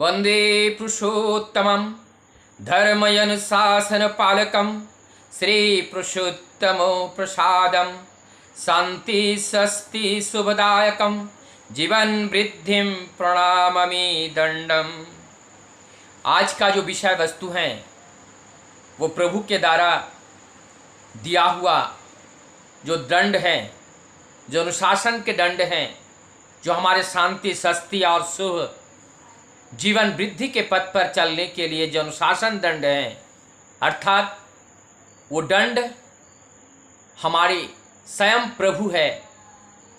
वंदे पुरुषोत्तमं धर्मयनुशासनपालकं श्रीपुरुषोत्तमो प्रसादं शांति स्वस्ति शुभदायकं जीवन वृद्धिं प्रणाममि दंडम। आज का जो विषय वस्तु है वो प्रभु के द्वारा दिया हुआ जो दंड है, जो अनुशासन के दंड हैं, जो हमारे शांति स्वस्ति और शुभ जीवन वृद्धि के पथ पर चलने के लिए जो अनुशासन दंड है, अर्थात वो दंड हमारे स्वयं प्रभु है,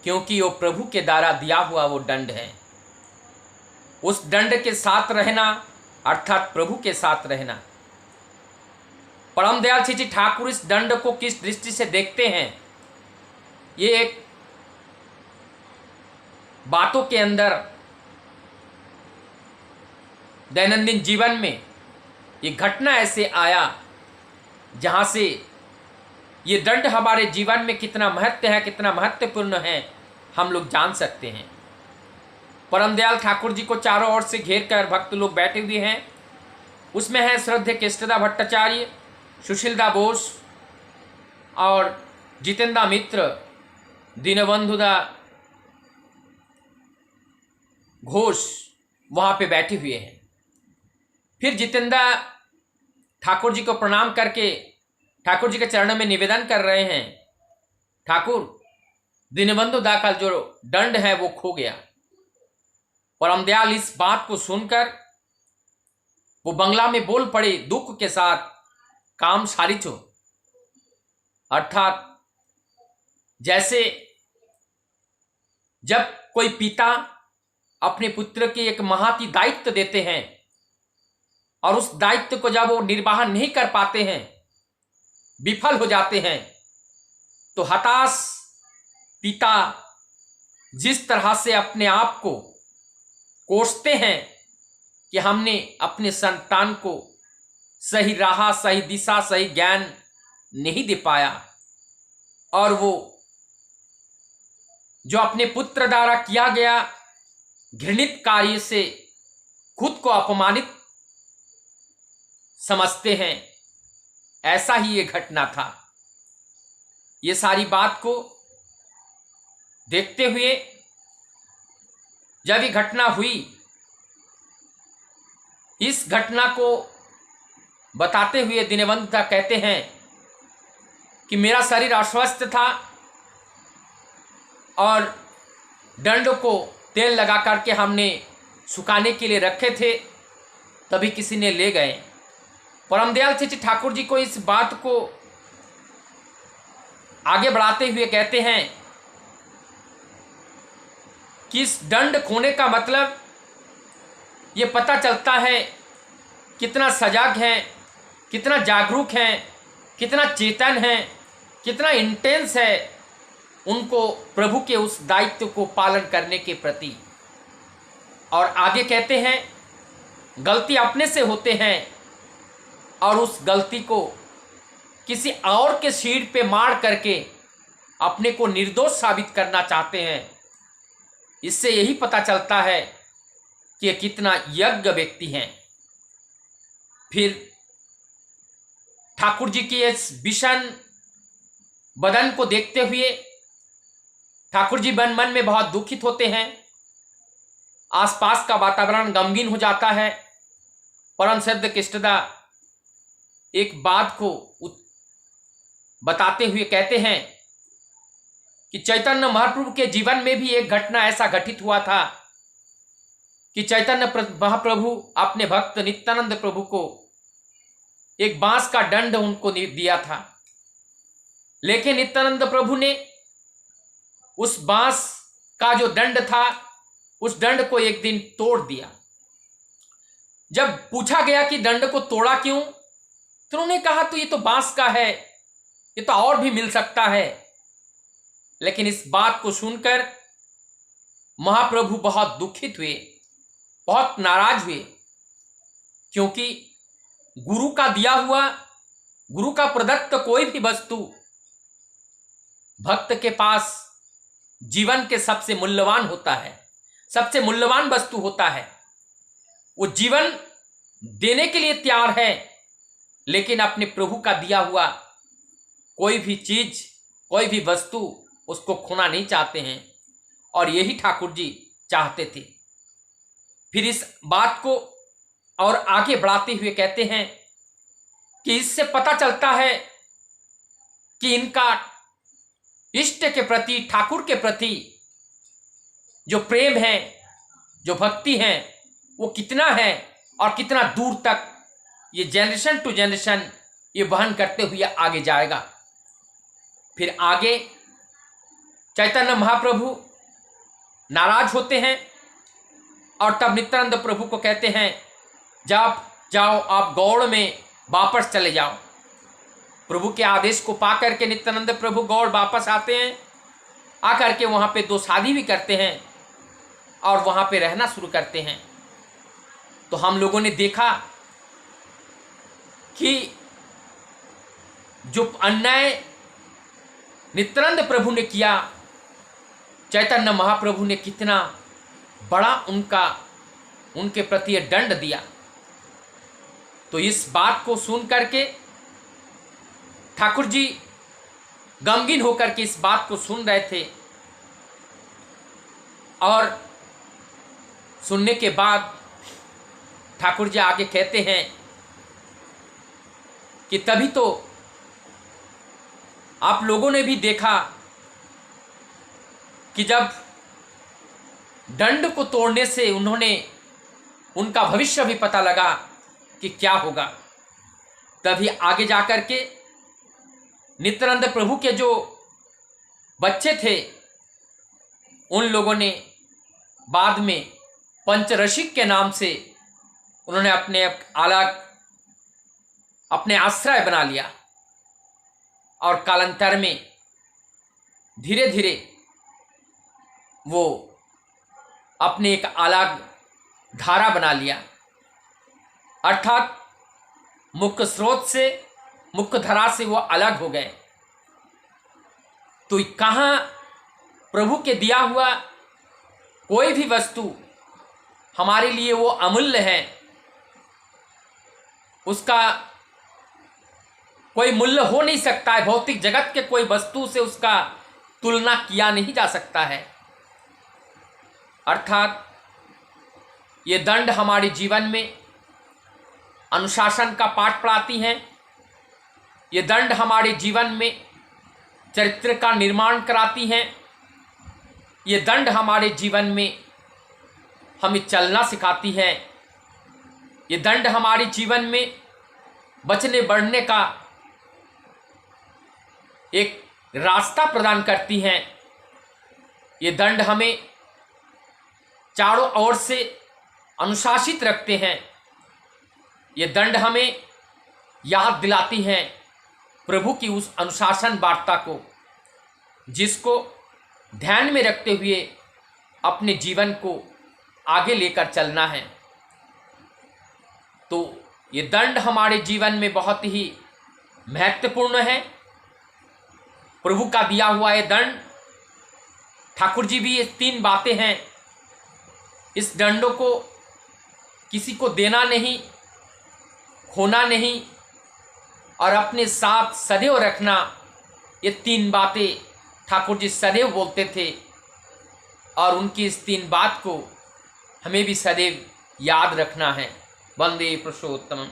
क्योंकि वो प्रभु के द्वारा दिया हुआ वो दंड है। उस दंड के साथ रहना अर्थात प्रभु के साथ रहना। परम दयाल श्री ठाकुर इस दंड को किस दृष्टि से देखते हैं, ये एक बातों के अंदर दैनंदिन जीवन में ये घटना ऐसे आया जहाँ से ये दंड हमारे जीवन में कितना महत्व है, कितना महत्वपूर्ण है, हम लोग जान सकते हैं। परम दयाल ठाकुर जी को चारों ओर से घेर कर भक्त लोग बैठे हुए हैं। उसमें है श्रद्धेय केष्टदा भट्टाचार्य, सुशीलदा बोस और जितेंद्र मित्र, दीनबंधुदा घोष वहाँ पे बैठे हुए हैं। फिर जितेंद्र ठाकुर जी को प्रणाम करके ठाकुर जी के चरणों में निवेदन कर रहे हैं, ठाकुर दीनबंधु दा का जो दंड है वो खो गया। परम दयाल इस बात को सुनकर वो बंगला में बोल पड़े दुख के साथ, काम सारिचो, अर्थात जैसे जब कोई पिता अपने पुत्र के एक महती दायित्व देते हैं और उस दायित्व को जब वो निर्वाह नहीं कर पाते हैं, विफल हो जाते हैं, तो हताश पिता जिस तरह से अपने आप को कोसते हैं कि हमने अपने संतान को सही राह, सही दिशा, सही ज्ञान नहीं दे पाया, और वो जो अपने पुत्र द्वारा किया गया घृणित कार्य से खुद को अपमानित समझते हैं, ऐसा ही ये घटना था। ये सारी बात को देखते हुए जब ये घटना हुई, इस घटना को बताते हुए दीनबंधु दा कहते हैं कि मेरा शरीर अस्वस्थ था और दंड को तेल लगा करके हमने सुखाने के लिए रखे थे, तभी किसी ने ले गए। परम दयाल श्री ठाकुर जी को इस बात को आगे बढ़ाते हुए कहते हैं कि इस दंड खोने का मतलब ये पता चलता है कितना सजग हैं, कितना जागरूक हैं, कितना चेतन हैं, कितना इंटेंस है उनको प्रभु के उस दायित्व को पालन करने के प्रति। और आगे कहते हैं गलती अपने से होते हैं और उस गलती को किसी और के सिर पे मार करके अपने को निर्दोष साबित करना चाहते हैं। इससे यही पता चलता है कि ये कितना यज्ञ व्यक्ति हैं। फिर ठाकुर जी की इस विषण बदन को देखते हुए ठाकुर जी मन मन में बहुत दुखित होते हैं। आसपास का वातावरण गमगीन हो जाता है। परम श्रद्धेय केष्टदा एक बात को बताते हुए कहते हैं कि चैतन्य महाप्रभु के जीवन में भी एक घटना ऐसा घटित हुआ था कि चैतन्य महाप्रभु अपने भक्त नित्यानंद प्रभु को एक बांस का दंड उनको दिया था, लेकिन नित्यानंद प्रभु ने उस बांस का जो दंड था उस दंड को एक दिन तोड़ दिया। जब पूछा गया कि दंड को तोड़ा क्यों, तो उन्होंने कहा तो ये तो बांस का है, ये तो और भी मिल सकता है। लेकिन इस बात को सुनकर महाप्रभु बहुत दुखित हुए, बहुत नाराज हुए, क्योंकि गुरु का दिया हुआ, गुरु का प्रदत्त कोई भी वस्तु भक्त के पास जीवन के सबसे मूल्यवान होता है, सबसे मूल्यवान वस्तु होता है। वो जीवन देने के लिए तैयार है, लेकिन अपने प्रभु का दिया हुआ कोई भी चीज, कोई भी वस्तु उसको खोना नहीं चाहते हैं। और यही ठाकुर जी चाहते थे। फिर इस बात को और आगे बढ़ाते हुए कहते हैं कि इससे पता चलता है कि इनका इष्ट के प्रति, ठाकुर के प्रति जो प्रेम है, जो भक्ति है, वो कितना है और कितना दूर तक ये जनरेशन टू जनरेशन ये वहन करते हुए आगे जाएगा। फिर आगे चैतन्य महाप्रभु नाराज होते हैं और तब नित्यानंद प्रभु को कहते हैं, जब जाओ आप गौड़ में वापस चले जाओ। प्रभु के आदेश को पा करके नित्यानंद प्रभु गौड़ वापस आते हैं। आकर के वहाँ पे 2 शादी भी करते हैं और वहाँ पे रहना शुरू करते हैं। तो हम लोगों ने देखा कि जो अन्याय नित्यानंद प्रभु ने किया, चैतन्य महाप्रभु ने कितना बड़ा उनके प्रति दंड दिया। तो इस बात को सुन करके ठाकुर जी गमगीन होकर के इस बात को सुन रहे थे। और सुनने के बाद ठाकुर जी आगे कहते हैं कि तभी तो आप लोगों ने भी देखा कि जब दंड को तोड़ने से उनका भविष्य भी पता लगा कि क्या होगा। तभी आगे जाकर के नित्यानंद प्रभु के जो बच्चे थे उन लोगों ने बाद में पंचरसिक के नाम से उन्होंने अपने अलग अपने आश्रय बना लिया। और कालांतर में धीरे धीरे वो अपने एक अलग धारा बना लिया, अर्थात मुख्य स्रोत से, मुख्य धारा से वो अलग हो गए। तो कहाँ प्रभु के दिया हुआ कोई भी वस्तु हमारे लिए वो अमूल्य है, उसका कोई मूल्य हो नहीं सकता है। भौतिक जगत के कोई वस्तु से उसका तुलना किया नहीं जा सकता है। अर्थात ये दंड हमारे जीवन में अनुशासन का पाठ पढ़ाती हैं। ये दंड हमारे जीवन में चरित्र का निर्माण कराती हैं। ये दंड हमारे जीवन में हमें चलना सिखाती है। ये दंड हमारे जीवन में बचने बढ़ने का एक रास्ता प्रदान करती हैं। ये दंड हमें चारों ओर से अनुशासित रखते हैं। ये दंड हमें याद दिलाती हैं प्रभु की उस अनुशासन वार्ता को, जिसको ध्यान में रखते हुए अपने जीवन को आगे लेकर चलना है। तो ये दंड हमारे जीवन में बहुत ही महत्वपूर्ण है। प्रभु का दिया हुआ ये दंड, ठाकुर जी भी ये 3 बातें हैं, इस दंडों को किसी को देना नहीं, खोना नहीं और अपने साथ सदैव रखना, ये 3 बातें ठाकुर जी सदैव बोलते थे। और उनकी इस 3 बात को हमें भी सदैव याद रखना है। वंदे पुरुषोत्तमम्।